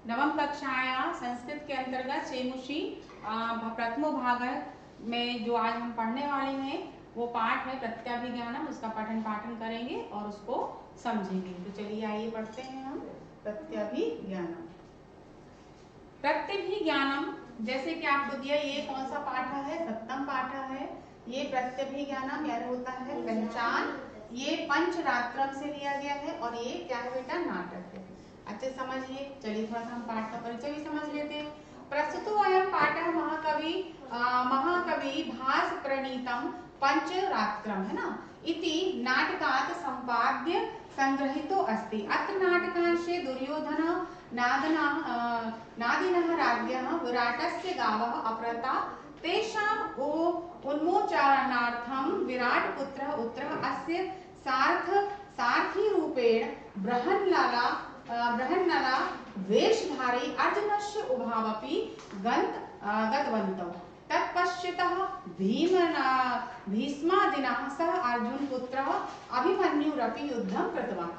नवम कक्षायां संस्कृत के अंतर्गत चेमुषी प्रथमो भाग में जो आज हम पढ़ने वाले हैं वो पाठ है प्रत्यभिज्ञानम। उसका पठन पाठन करेंगे और उसको समझेंगे। तो चलिए आइए पढ़ते हैं हम प्रत्यभिज्ञानम। प्रत्यभिज्ञानम जैसे कि आपको दिया, ये कौन सा पाठ है? सप्तम पाठ है। ये प्रत्यभिज्ञानम यानी होता है पहचान। ये पंचरात्रम से लिया गया है और ये क्या है बेटा? नाटक है। अच्छे समझिए। चलिए थोड़ा सा हम पाठ का परिचय भी समझ लेते हैं। प्रस्तुतो अयं पाठः महाकवि भास प्रणीतम पंचरात्रम है ना इति नाटकात् संपाद्य संग्रहितो अस्ति। अत्र नाटकांशे दुर्योधन नादिनः राज्ञः विराटस्य गावः अपहृता। तेषाम् उन्मोचनार्थं विराटपुत्रः उत्तरः अस्य सारथी रूपेण बृहन्नला वेशधारी अर्जुनस्य उभावपि गतवन्तौ। तत्पश्चातः भीष्मादिनः सह अर्जुनपुत्रः अभिमन्युरपि युद्धं कृतवान्।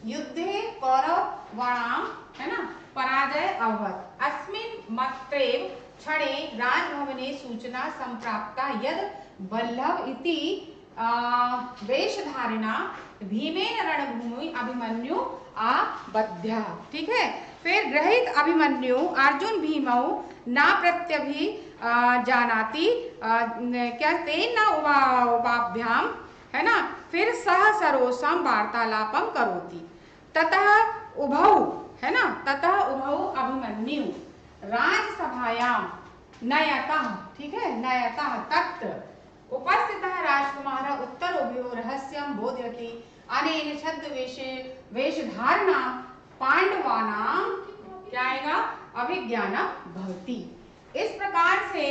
युद्धे कौरवाणां है ना पराजय अभवत्। अस्मिन् मात्रेव क्षणे राजभवने सूचना संप्राप्ता यद् वल्लभ इति वेशधारिणा भीमेन रणभूमि अभिमन्यु आबध्यः। ठीक है। फिर ग्रहित अभिमन्यु अर्जुन भीमौ न प्रत्यभि जानाति क्या तेन न उपाभ्याम है ना। फिर सह सरोसम वार्तालापम करोति। ततः उभौ है ना अभिमन्यु राजसभायां नयतः। ठीक है। नयतः तत्र उपस्थितः राजकुमारः उत्तरोभ्यो रहस्यं बोधयति। अनेन छद्म वेशधारणा पांडवानां क्या आएगा? अभिज्ञानम भवति। इस प्रकार से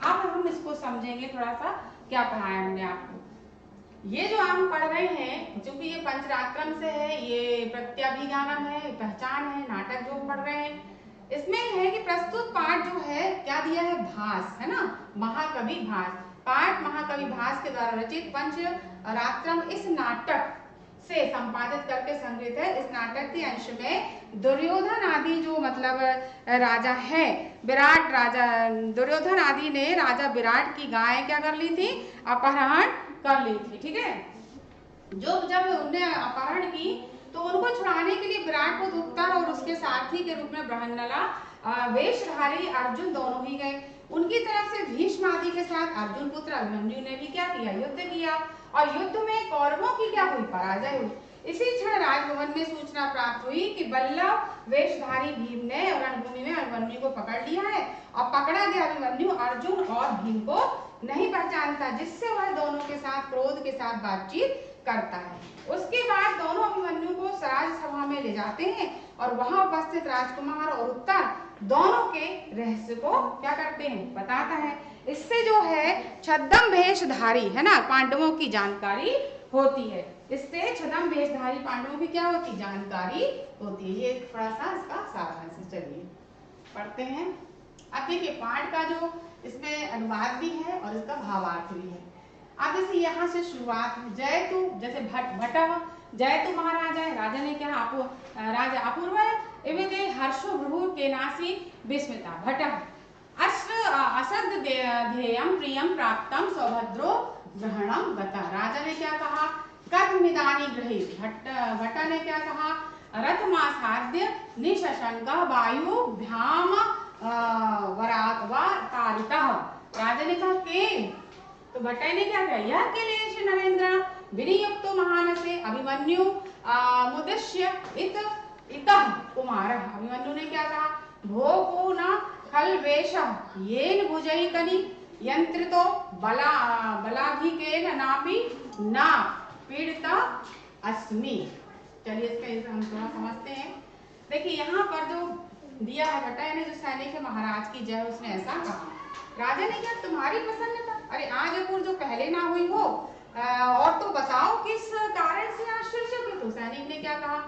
अब हम इसको समझेंगे थोड़ा सा क्या पढ़ाया हमने आपको। ये जो हम पढ़ रहे हैं, जो कि ये पंचरात्रम से है, ये प्रत्यभिज्ञानम है, पहचान है, नाटक जो पढ़ रहे हैं, इसमें है कि प्रस्तुत पाठ जो है क्या दिया है? भास है ना, महाकवि भास। पाठ महाकवि भास के द्वारा रचित पंचरात्रम इस नाटक से संपादित करके संग्रहित है। इस नाटक के अंश में दुर्योधन आदि जो मतलब राजा है, विराट राजा दुर्योधन आदि ने राजा विराट की गाय क्या कर ली थी? अपहरण कर ली थी। ठीक है। जब उन्हें अपहरण की तो उनको छुड़ाने के लिए विराट को उत्तर और उसके सारथी के रूप में बृहन्नला वेशधारी अर्जुन दोनों ही गए। उनकी तरफ से भीष्म आदि के साथ अर्जुन पुत्र अभिमन्यु ने भी क्या किया? युद्ध किया और युद्ध में कौरवों की क्या हुई? पराजय हुई। इसी क्षण राजभवन में सूचना प्राप्त हुई कि बल्लभ वेशधारी भीम ने रणभूमि में अभिमन्यु को पकड़ लिया है और पकड़ा गया अभिमन्यु अर्जुन और भीम को नहीं पहचानता, जिससे वह दोनों के साथ क्रोध के साथ बातचीत करता है। उसके बाद दोनों अभिमन्यु को राजसभा में ले जाते हैं और वहां उपस्थित राजकुमार और उत्तर दोनों के रहस्य को क्या करते हैं? बताता है। इससे जो है छद्म वेशधारी है ना पांडवों की जानकारी होती है। इससे छद्म वेशधारी पांडवों की क्या होती? जानकारी होती है। ये थोड़ा सा इसका सारांश है। चलिए पढ़ते हैं। अब देखिए पाठ का जो इसमें अनुवाद भी है और इसका भावार्थ भी है। अब जैसे यहाँ से शुरुआत है, जयतु जैसे भट जयतु महाराजा है, राजा ने क्या राजा अपूर्व एवं हर्षो भ्रुव केनासी विस्मिता भट असद ध्येयम प्रियम प्राप्तम सौभद्रो ग्रहणम गता। राजा ने क्या कहा? कथमिदानी गृहीत। भट्ट ने क्या कहा? रथमासाद्य निशशंक वायुभ्याम वरातारितः। राजा ने कहा के तो भट्टाई ने क्या कहा? यह के लिए नरेंद्र विनियुक्तो महानसे अभिमन्यु मुद्देश्य इतः कुमार। अभिमन्यु ने क्या कहा? भोगो न खलवेश येन भुजैकनि यंत्रितो बलाधिकेन नापि न पीड़िता अस्मि। चलिए इसका हम थोड़ा समझते हैं। देखिए यहाँ पर जो दिया है भट्टाई ने जो सैनिक है महाराज की जय, उसने ऐसा कहा। राजा ने क्या? तुम्हारी प्रसन्नता, अरे आज अपूर जो पहले ना हुई हो और तो बताओ किस कारण से आश्चर्यचकित हो। सैनिक ने क्या कहा?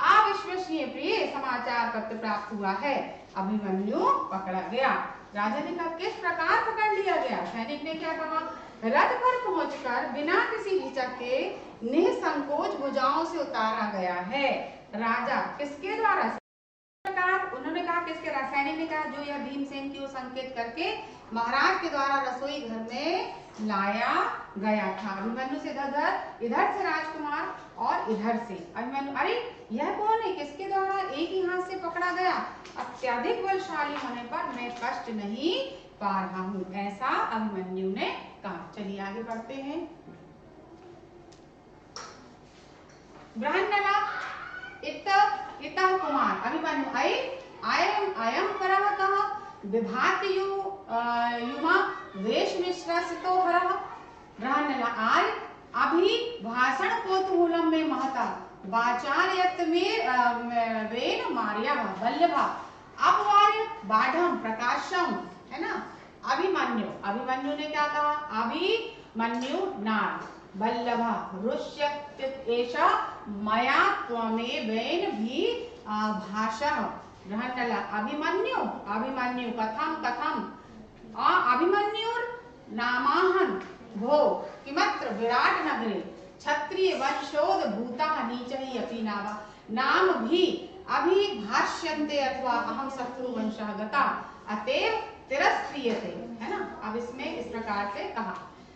अविश्वसनीय प्रिय समाचार पत्र प्राप्त हुआ है, अभिमन्यु पकड़ा गया। राजा ने कहा किस प्रकार पकड़ लिया गया? सैनिक ने क्या कहा? रथ पर पहुंचकर बिना किसी हिचक के निसंकोच भुजाओं से उतारा गया है। राजा किसके द्वारा? उन्होंने कहा किसके सैनिक ने कहा जो यह भीमसेन की ओर संकेत करके महाराज के द्वारा रसोई घर में लाया गया था। अभिमन्यु से इधर से राजकुमार और इधर से अभिमन्यु, अरे यह कौन है, किसके द्वारा एक ही हाथ से पकड़ा गया, अत्यधिक बलशाली होने पर मैं कष्ट नहीं पा रहा हूँ, ऐसा अभिमन्यु ने कहा। चलिए आगे बढ़ते हैं। बृहन्नला इतः कुमार अभिमन्यु अयम करः विभाति युमा वेश मिश्रसितो हरः। बृहन्नला आज अभिभाषण कौतूहलम में महता वाचार्यत में वेन मार्या वल्लभा अपवार्य बाढ़म प्रकाशम, है ना। अभिमन्यु ने क्या कहा, अभिमन्यु नार वल्लभा रुष्यत एषा मया त्वमेवेन भी भाषः। बृहन्नला अभिमन्यु कथम अभिमन्युर नामाहं भो किमत्र विराट नगरे क्षत्रिय वंशोद भूता नीचहि अपि नावा नाम भी अभिभाष्यन्ते अथवा अहम शत्रु वंशः गता अतएव तिरस्क्रियते, है ना। अब इसमें इस प्रकार से कहा।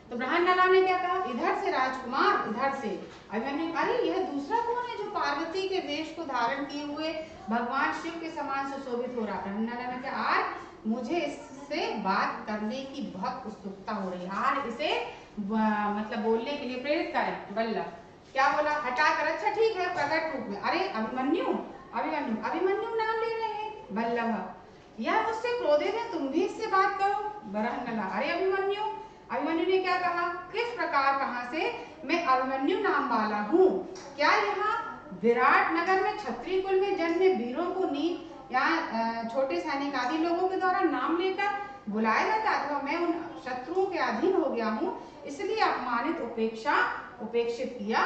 तो बृहन्नला ने क्या कहा, इधर से राजकुमार इधर से अभिमन्यु, अरे यह दूसरा कौन है जो पार्वती के वेश को धारण किए हुए भगवान शिव के समान सुशोभित हो रहा। बृहन्नला ने कहा आज मुझे इससे बात करने की बहुत उत्सुकता हो रही है, आज इसे मतलब बोलने के लिए प्रेरित करें। वल्लभ क्या बोला, हटाकर, अच्छा ठीक है प्रकट रूप में, अरे अभिमन्यु नाम ले रहे हैं। वल्लभ यह मुझसे क्रोधित है, तुम भी इससे बात करो। बृहन्नला अरे अभिमन्यु ने क्या कहा, किस प्रकार, कहां से, मैं अभिमन्यु नाम वाला हूँ, क्या यहाँ विराट नगर में क्षत्रिय कुल में जन्मे वीरों को नीच या छोटे सैनिक आदि लोगों के द्वारा नाम लेकर बुलाया जाता, अथवा मैं उन शत्रुओं के अधीन हो गया हूँ इसलिए अपमानित उपेक्षित किया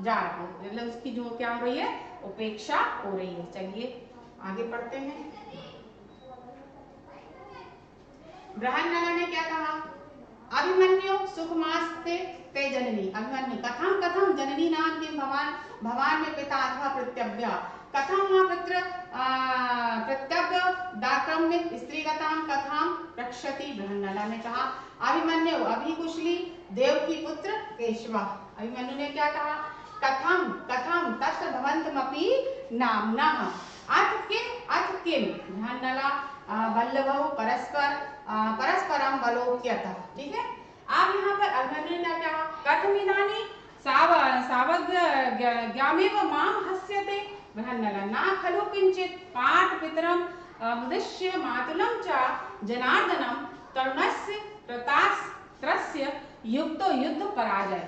जा रहा हूँ, मतलब उसकी जो क्या हो रही है, उपेक्षा हो रही है। चलिए आगे पढ़ते हैं। बृहन्नला ने क्या कहा, अभिमन्यु सुखमास्ते ते जननी। अभिमन्यु कथम जननी नाम के भवान में पिता अथवा प्रत्यव्य कथम प्रत्यव्य दाक्रम्य स्त्रीगताम कथाम रक्षति। बृहन्नला ने कहा अभिमन्यु अभिकुशली देवकी पुत्र केशवा। अभिमन्यु ने क्या कहा, कथम तस्य भवन्तमपि नाम्नः अथ किम। बृहन्नला वल्लभौ परस्परम बलोक्यतः, ठीक है। अब यहाँ पर अभिमन्यु ने क्या कहा, कथमिदानी सावज्ञामेव माम हस्यते। बृहन्नला ना खलु किंचित पाठ पितरम उद्देश्य मातुलम च जनार्दनम तरुणस्य प्रतास्त्रस्य युक्तो युद्ध पराजय।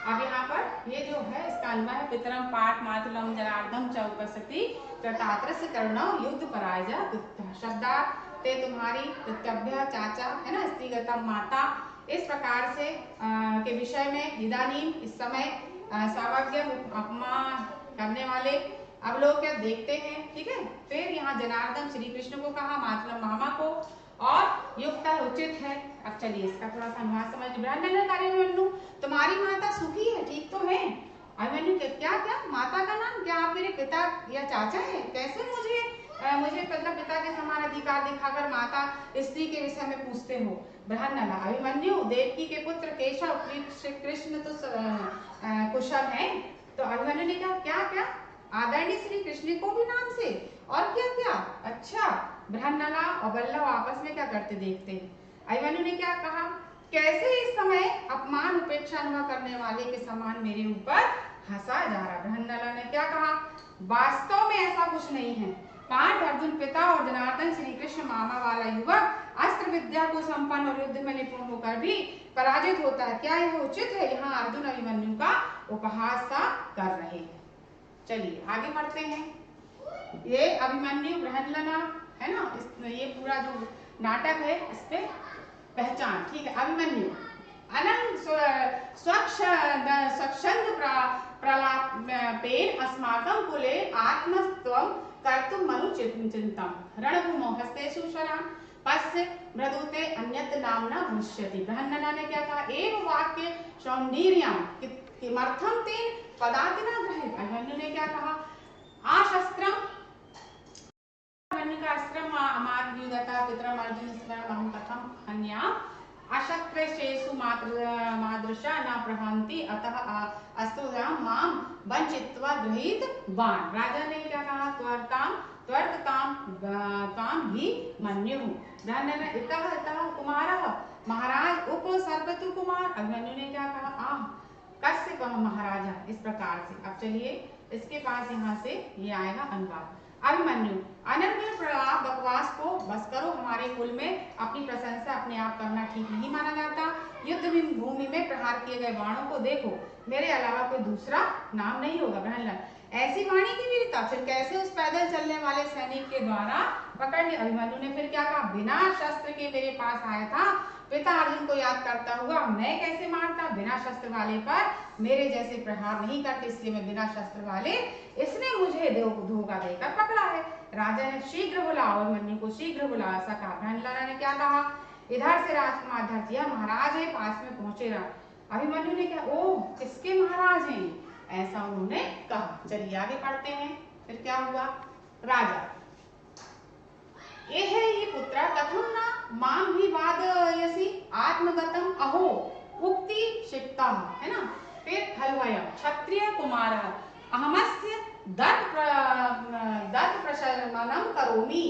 अब यहाँ पर ये जो है इसका अनुवाद है, पितरम पाठ मातुलम जनार्दनम च उपस्थिति प्रतात्रस्य तरुणौ युद्ध पराजय। शब्दार्थ ते तुम्हारी प्रत्यभ्य चाचा, है ना, स्त्रीगतम माता, इस प्रकार से के विषय में इदानीम इस समय सावज्ञ अपमान करने वाले। अब लोग क्या देखते हैं, ठीक है। फिर यहाँ जनार्दन श्री कृष्ण को कहा, मातुलम मामा को, और युक्त उचित है। अब चलिए इसका थोड़ा सा अनुवाद समझ। अभिमन्यु तुम्हारी माता सुखी है, ठीक तो है। अभिमन्यु क्या माता का नाम, क्या आप मेरे पिता या चाचा है, कैसे मुझे मतलब पिता के समान अधिकार दिखाकर माता स्त्री के विषय में पूछते हो। बृहन्नला अभिमन्यु देवकी के पुत्र केशव कृष्ण तो कुशल है। तो अभिमन्यु ने कहा क्या आदरणीय श्री कृष्ण को भी नाम से, और क्या अच्छा। बृहन्नला और वल्लभ आपस में क्या करते देखते हैं। अभिमन्यु ने क्या कहा, कैसे इस समय अपमान उपेक्षा अनुभव करने वाले के समान मेरे ऊपर हंसा जा रहा। बृहन्नला ने क्या कहा, वास्तव में ऐसा कुछ नहीं है। पांच अर्जुन पिता और जनार्दन श्री कृष्ण मामा वाला युवक अस्त्र विद्या को संपन्न और युद्ध में निपुण होकर भी पराजित होता है, क्या यह उचित है। यहाँ अर्जुन अभिमन्यु का उपहास सा कर रहे हैं। चलिए आगे बढ़ते हैं। ये अभिमन्यु बृहन्नला है ना, ये पूरा जो नाटक है इस पे पहचान, ठीक है। अभिमन्यु अनंग स्वच्छंद प्रलापेन अस्माकं कुले आत्मस्त्वं कर्तुं मनुचिंतम रणभूमौ हस्तेषु शरान् पश्य मृदुते अन्यत् नाम्ना भविष्यति। बृहन्नला ने क्या कहा, एव वाक्य सौंदर्यं किमर्थं तेन पदातिना गृहीत। अभिमन्यु ने क्या कहा, आशस्त्रम, अभिमन्यु का अस्त्र अमात्युदता पितरम् अर्जुनस्मरणमहं कथं हन्या अशक्रेषु मादृशा न प्रहन्ति अतः अस्तुतां मां वंचित्वा गृहीत बाण। राजा ने क्या कहा? त्वर्तां ही मन्युः इतः कुमारः महाराज उप सर्वतु कुमार। अभिमन्यु ने क्या कहा? कश्यप महाराजा, इस प्रकार से। अब चलिए इसके पास यहाँ से ये आएगा अनुवाद। अभिमन्यु, अनर्गल प्रलाप बकवास को बस करो, हमारे कुल में अपनी प्रशंसा अपने आप करना ठीक नहीं माना जाता। युद्ध भूमि में प्रहार किए गए बाणों को देखो, मेरे अलावा कोई दूसरा नाम नहीं होगा। ग्रहण ऐसी वाणी की वीरता फिर कैसे उस पैदल चलने वाले सैनिक के द्वारा पकड़ लिया। अभिमन्यु ने फिर क्या कहा? बिना शस्त्र के मेरे पास आया था, पिता अर्जुन को याद करता हुआ मैं कैसे मारता? बिना शस्त्र वाले पर मेरे जैसे प्रहार नहीं करते, इसलिए मैं बिना शस्त्र वाले, इसने मुझे धोखा देकर पकड़ा है। राजा ने शीघ्र बुलाओ, अभिमन्यु को शीघ्र बुला, ऐसा कहा। ग्रहण ने क्या कहा? इधर से राजकुमार धरतिया महाराज है, पास में पहुंचे रहा। अभिमन्यु ने क्या? ओ किसके महाराज हैं? ऐसा उन्होंने कहा। चलिए आगे पढ़ते हैं, फिर क्या हुआ? राजा ये है ये पुत्र कथम ना मां भी वादयसि आत्मगतम अहो उक्ति शिक्ता, है ना। फिर खलवय क्षत्रिय कुमार अहमस्य दत्त प्रशमनम करोमि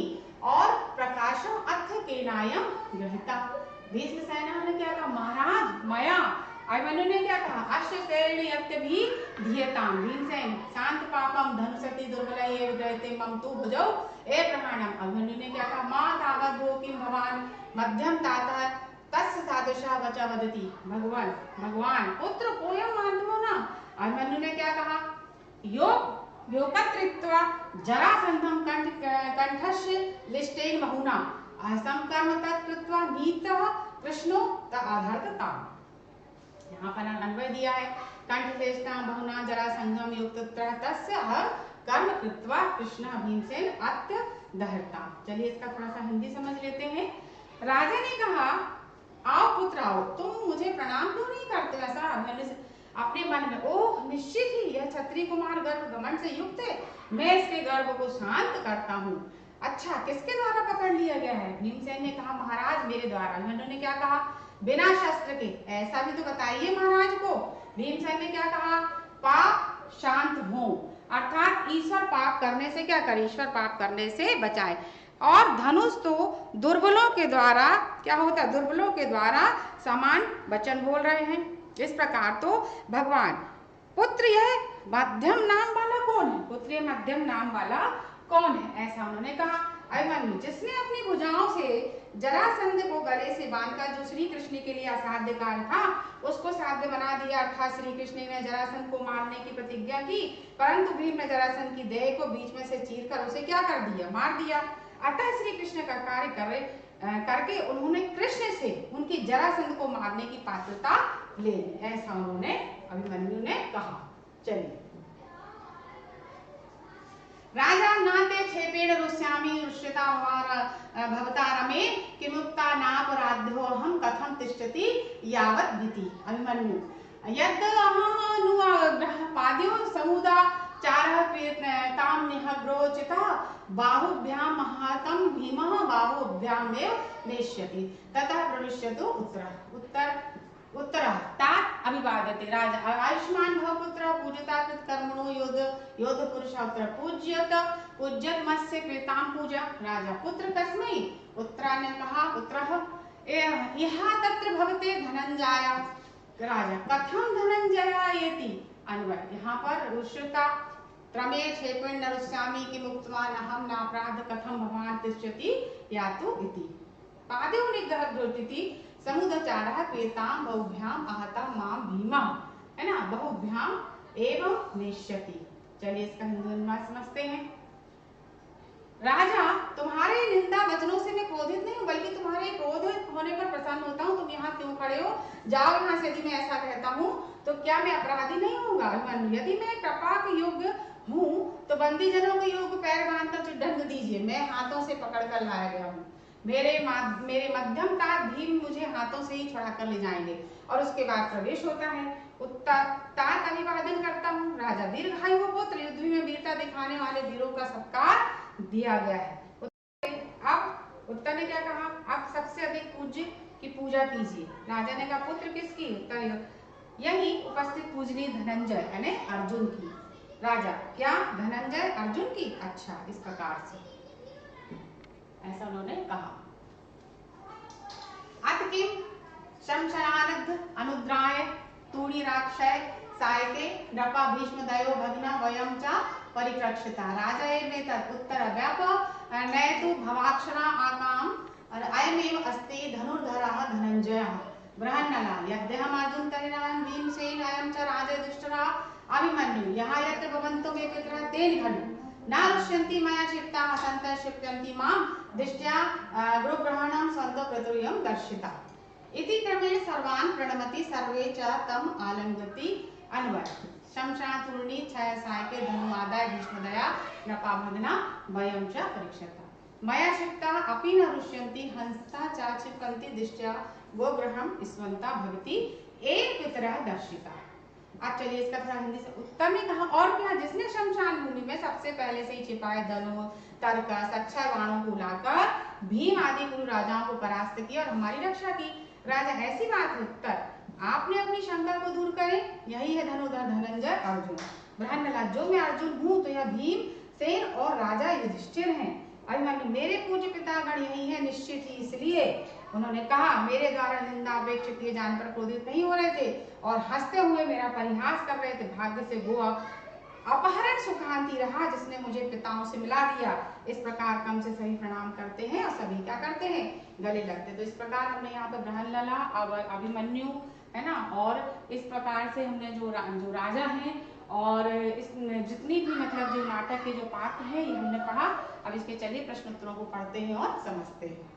और प्रकाशम अथ केनायम गृहीता। भीष्म सेना ने क्या कहा? महाराज मया। अभिमन्यु ने क्या कहा? अश्वशैर्यत्य भी धीयताम। भीमसेन शांत पापम धनुषति दुर्बलये विग्रहते मम तु भुजौ ए प्रहाणम। अभिमन्यु ने क्या कहा? मां तावद् भो किम भवान मध्यम तातः तस्य सादृशः वचा वदति। भगवान पुत्र कोयम मानतो न। अभिमन्यु ने क्या कहा? योकत्रित्वा जरासंधं कंठस्य लिष्टेन बहुना असम कर्म तत्कृत्वा नीतः कृष्णो तआधर्तताम्। यहाँ पर अन्वय दिया है। कंठलेष्टा बहुना जरासंधम युक्तत्र तस्य कर्म कृत्वा कृष्ण भीमसेन अत्य दहरता। चलिए इसका थोड़ा सा हिंदी समझ लेते हैं। राजा ने कहा आओ पुत्र आओ, तुम मुझे प्रणाम क्यों नहीं करते? ऐसा अभिमन्यु अपने मन में, ओह निश्चित ही यह क्षत्रिय कुमार गर्व घमंड से युक्त है, मैं इसके गर्व को शांत करता हूँ। अच्छा किसके द्वारा पकड़ लिया गया है? भीमसेन ने कहा महाराज मेरे द्वारा। अभिमन्यु ने क्या कहा? बिना शस्त्र के। ऐसा भी तो बताइए महाराज को। भीमसेन ने क्या कहा? पाप शांत हो, अर्थात ईश्वर पाप करने से क्या करे? ईश्वर पाप करने से बचाए। और धनुष तो दुर्बलों के द्वारा क्या होता है? दुर्बलों के द्वारा समान वचन बोल रहे हैं। इस प्रकार तो भगवान पुत्र यह मध्यम नाम वाला कौन है? पुत्र यह मध्यम नाम वाला कौन है? ऐसा उन्होंने कहा। अभिमन्यु जिसने अपनी भुजाओं से जरासंध को गले से बांधकर जो श्री कृष्ण के लिए असाध्य कार्य था उसको साध्य बना दिया। अर्थात श्री कृष्ण ने जरासंध को मारने की प्रतिज्ञा की, परंतु भीम ने जरासंध की देह को बीच में से चीरकर उसे क्या कर दिया? मार दिया। अतः श्री कृष्ण का कार्य करके उन्होंने कृष्ण से उनकी जरासंध को मारने की पात्रता ले ली। ऐसा उन्होंने अभिमन्यु ने कहा। चलिए राजा नाते क्षेपेण रुष्यामि रुष्यता भवता रमे किमुक्ता नापराध्यो अहम कथम तिष्ठति यावत् भीति। अभिमन्यु यद् अहम पाद्यो समुदा चारः क्रियताम निहग्रोचिता बाहुभ्यां महातं भीमः बाहुभ्यामेव नेष्यति ततः प्रणुष्यतु उत्तरः तात अभिवादते। राजा आयुष्मान भव पुत्र पूजता कृत कर्मणो योध पुरुष उत्तर पूज्यत मत्स्य कृताम पूजा। राजा पुत्र कस्मै? उत्तरा ने कहा उत्तरः यहाँ तत्र भवते धनंजय। राजा कथम धनंजयायेति। अन्वय यहाँ पर रुष्यता त्रमे क्षेपेण न रुष्यामि किमुक्तवान अहम नापराध कथम भवान तिष्ठति यातु इति। पादेव निग्रहद्योतिति समुदचारः क्रियताम बहुभ्याम आहता मां भीमा, है ना। बहुभ्याम एवं नेष्यति। चलिए इसका हिंदी अनुवाद समझते हैं। राजा तुम्हारे निंदा वचनों से मैं क्रोधित नहीं हूँ, बल्कि तुम्हारे क्रोधित होने पर प्रसन्न होता हूँ। तुम यहाँ क्यों खड़े हो? जाओ यहाँ से। यदि मैं ऐसा कहता हूँ तो क्या मैं अपराधी नहीं होऊंगा? यदि मैं कृपा के योग्य हूँ तो बंदी जनों के योग पैर बांधकर दंड दीजिए। मैं हाथों से पकड़ कर लाया गया हूँ। मेरे मध्यम तात भीम मुझे हाथों से ही छुड़ा कर ले जाएंगे और उसके बाद प्रवेश होता है। तात अभिवादन करता हूँ। राजा दीर्घायु हो पुत्र, युद्ध में वीरता दिखाने वाले वीरों का सत्कार दिया गया है। अब उत्तर ने क्या कहा, आप सबसे अधिक पूज्य की पूजा कीजिए। राजा ने कहा पुत्र किसकी, उत्तर यही उपस्थित पूजनीय धनंजय यानी अर्जुन की। राजा क्या धनंजय अर्जुन की, अच्छा इस प्रकार से ऐसा उन्होंने कहा। अत किम शमशनानद्ध अनुद्राय तूणीराक्षय सायके नृपा भीष्मदयो भगिना वयं च परिरक्षिता। राजा एवेतत् उत्तर व्याप नयतु भवाक्षरा आकाम अयमेव अस्ति धनुर्धरः धनंजयः बृहन्नला यद्यहम् अर्जुन तरिणां भीमसेन अयं च राजा दुष्टरा अभिमन्यु यहा यत्र भवन्तो मे पितरः तेन खलु न रुष्यन्ति मया चित्ताः सन्तः क्षिप्यन्ति मां दृष्ट्या गुरुग्रहाणां सन्तो प्रतुर्यं दर्शिता। इति क्रमेण सर्वान् प्रणमति सर्वे च तम् आलिङ्गति अन्वय शमशातूर्णी छाया सायके धनुमादाय भीष्मदया नृपाभगना वयं च परीक्षता मया शिक्ता अपि न रुष्यन्ति हंसता च क्षिपन्ति दृष्ट्या गोग्रहं स्मन्ता भवति एक पितरः दर्शिता। अब चलिए इसका थोड़ा हिंदी से उत्तर ने कहा और क्या, जिसने शमशान भूमि में सबसे पहले से ही छिपाए धनुष तर्कस अक्षय बाणों को लाकर भीम आदि कुरु राजाओं को परास्त किया और हमारी रक्षा की। राजा ऐसी बात है, उत्तर आपने अपनी शंका को दूर करें, यही है धनुर्धर धनंजय अर्जुन। बृहन्नला जो मैं अर्जुन हूँ तो यह भीम सेन और राजा युधिष्ठिर हैं। अभिमन्यु मेरे पूज्य पितागण यही है निश्चित ही, इसलिए उन्होंने कहा मेरे द्वारा निंदा अपेक्षित किए जाने पर क्रोधित नहीं हो रहे थे और हंसते हुए मेरा परिहास कर रहे थे। भाग्य से वो अपहरण सुखांति रहा जिसने मुझे पिताओं से मिला दिया। इस प्रकार कम से सही प्रणाम करते हैं और सभी क्या करते हैं, गले लगते। तो इस प्रकार हमने यहाँ पे बृहन्नला अभिमन्यु है ना, और इस प्रकार से हमने जो राजा हैं और इस जितनी भी मतलब जो नाटक के जो पात्र हैं ये हमने पढ़ा। अब इसके चलिए प्रश्न उत्तरों को पढ़ते हैं और समझते हैं।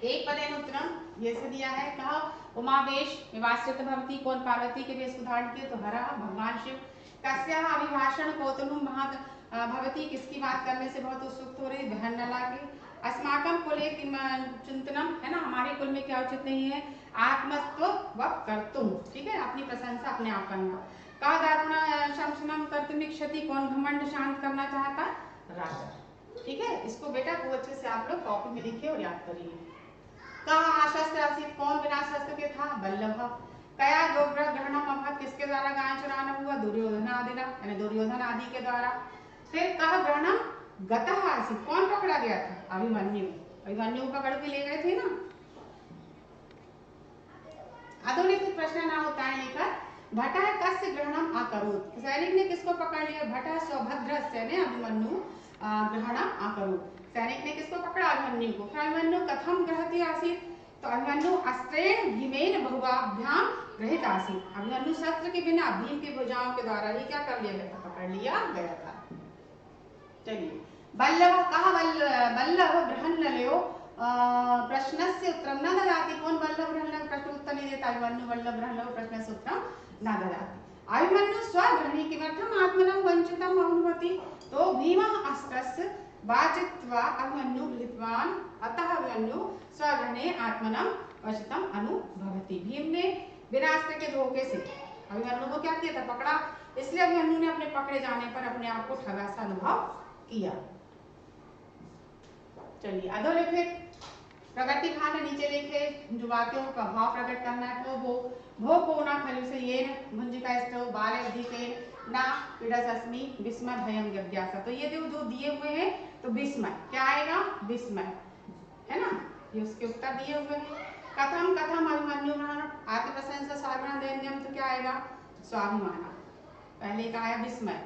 एक पदेन उत्तरम ये से दिया है, कहा उमावेश विवासित भवती, कौन पार्वती के वेश धारण किए, तो हरा भगवान शिव। कस्याः अभिभाषण कौतुकम भवती, किसकी बात करने से बहुत उत्सुक हो रही, बृहन्नला की। अस्माकं कुले किम चिंतनम, है ना हमारे कुल में क्या उचित नहीं है, आत्मस्त्व व कर्तुम, ठीक है अपनी प्रशंसा अपने आप करना। का दारुण शमशनम कर्तुम क्षति, कौन घमंड शांत करना चाहता, राजा। ठीक है, इसको बेटा खूब अच्छे से आप लोग कॉपी में लिखिए और याद करिए। कहा शस्त्र आसित, कौन बिना शस्त्र के था, बल्लभ। कया गोग्रह ग्रहणम अभवत, किसके द्वारा गाय चुराना हुआ, दुर्योधन आदि यानी दुर्योधन आदि के द्वारा। फिर कह ग्रहणम गतः आसित, कौन पकड़ा गया था, अभिमन्यु। अभिमन्यु पकड़ के ले गए थे ना। अधोलिखित प्रश्न ना होता है लेकर भटा कस्य ग्रहणम अकरोत्, सैनिक ने किसको पकड़ लिया, भटा सौभद्रस्य ने अभिमन्यु ग्रहणम अकरोत्, सैनिक ने किसको पकड़ा, अभिमन्यु को। फिर अभिमन्यु कथम ग्रहति आसीत्, तो अभिमन्यु अस्त्रेण भीमेन बहुबाभ्याम ग्रहित आसीत्, अभिमन्यु शस्त्र के बिना भीम की भुजाओं के द्वारा ही क्या कर लिया गया था, पकड़ लिया गया था। चलिए बल्लभ, कहा बल्लभ बृहन्नलयो प्रश्नस्य उत्तरम न ददाति, कौन बल्लभ बृहन्नल प्रश्न उत्तर नहीं देता, अभिमन्यु बल्लभ बृहन्नल प्रश्नस्य उत्तरम न ददाति। अभिमन्यु स्वग्रहणे किमर्थम आत्मनं वंचितम अनुभवति, तो भीमः अस्त्रस्य वाचित्वा अभिमन्यु गृहीतवान्, अतः अभिमन्यु स्वग्रहणे आत्मनं वंचितम अनुभवति। भीम ने बिना अस्त्र के धोखे से अभिमन्यु को क्या किया था, पकड़ा, इसलिए अभिमन्यु ने अपने पकड़े जाने पर अपने आप को ठगा सा अनुभव किया। चलिए अधोलिखित प्रगति भाग नीचे लिखे जो वाक्यों का भाव प्रकट करना है, तो भो कोना खलु से ये भुंजिका स्तो बाल अधिके ना पीड़सस्मि विस्मय भयम जिज्ञासा, तो ये जो दिए हुए हैं तो विस्मय क्या आएगा, विस्मय है ना, ये उसके उत्तर दिए हुए हैं। कथम कथम अभिमन्यु आत्मप्रशंसा स्वाभिमान दैन्यम, तो क्या आएगा, स्वाभिमान, पहले का आया विस्मय।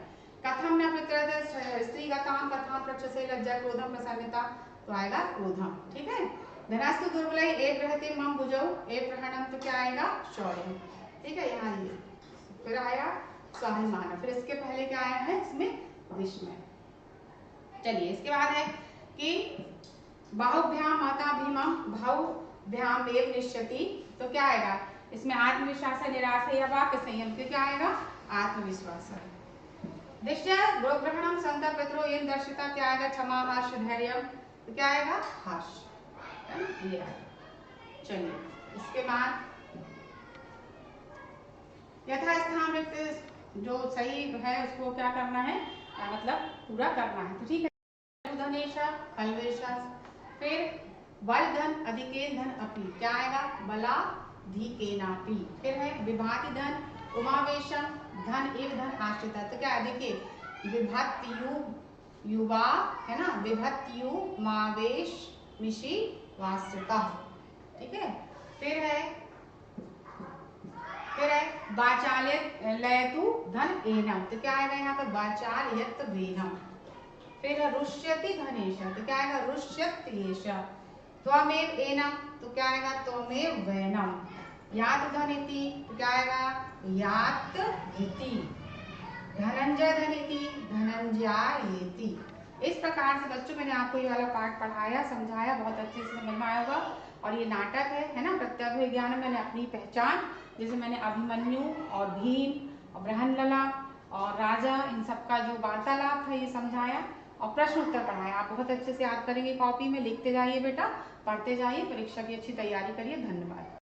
कथम न पितृ स्त्री गताम कथाम प्रक्षसे लज्जा क्रोधम प्रसन्नता, तो आएगा क्रोधम। ठीक है, धनास्तु दुर्बलई एक रहते मम बुझौ एक प्रहणम, तो क्या आएगा, शौर्य। ठीक है, यहाँ ये फिर आया स्वाभिमान, फिर इसके पहले क्या आया है, इसमें विस्मय। चलिए इसके बाद है कि बाहुभ्याम माता भीमम भाहुभ्याम एव निश्चति, तो क्या आएगा, इसमें आत्मविश्वास है, निराशा या वाक्य संयम, तो क्या आएगा, आत्मविश्वास है। दृष्टया ग्रहणम संत पितरो येन दर्शिता, क्या आएगा, क्षमा हास्य धैर्य, तो क्या आएगा, हास्य, है ना, ये आएगा। चलिए इसके बाद यथास्थान रिक्त जो सही है उसको क्या करना है, मतलब पूरा करना है। तो ठीक है, धनेश खल्वेश। फिर बल धन अधिकेन धन अपि, क्या आएगा? बलाधिकेनापि। फिर है विभाति धन उमावेशम धन इव धन आश्रिता, तो क्या है? देखिए विभत्यु युवा है ना, विभत्यु मावेश मिशी वाश्रिता, ठीक है। फिर है वाचाल्यत लयतु धन एनम, तो क्या आएगा यहाँ पर? वाचाल्यत वेनम। फिर है रुष्यति धनेश, तो क्या आएगा? रुष्यत्येष। त्वमेव एनम, तो क्या आएगा? त्वमेव वैनम। यात धनिति, तो क्या आएगा? यात इति। धनंजय धनिति, धनंजयेति। इस प्रकार से बच्चों मैंने आपको ये वाला पाठ पढ़ाया, समझाया, बहुत अच्छे से समझ में आया होगा। और ये नाटक है ना, प्रत्यभिज्ञान ज्ञान में मैंने अपनी पहचान, जैसे मैंने अभिमन्यु और भीम और बृहन्नला और राजा, इन सबका जो वार्तालाप है ये समझाया और प्रश्न उत्तर पढ़ाया। आप बहुत अच्छे से याद करेंगे, कॉपी में लिखते जाइए बेटा, पढ़ते जाइए, परीक्षा की अच्छी तैयारी करिए। धन्यवाद।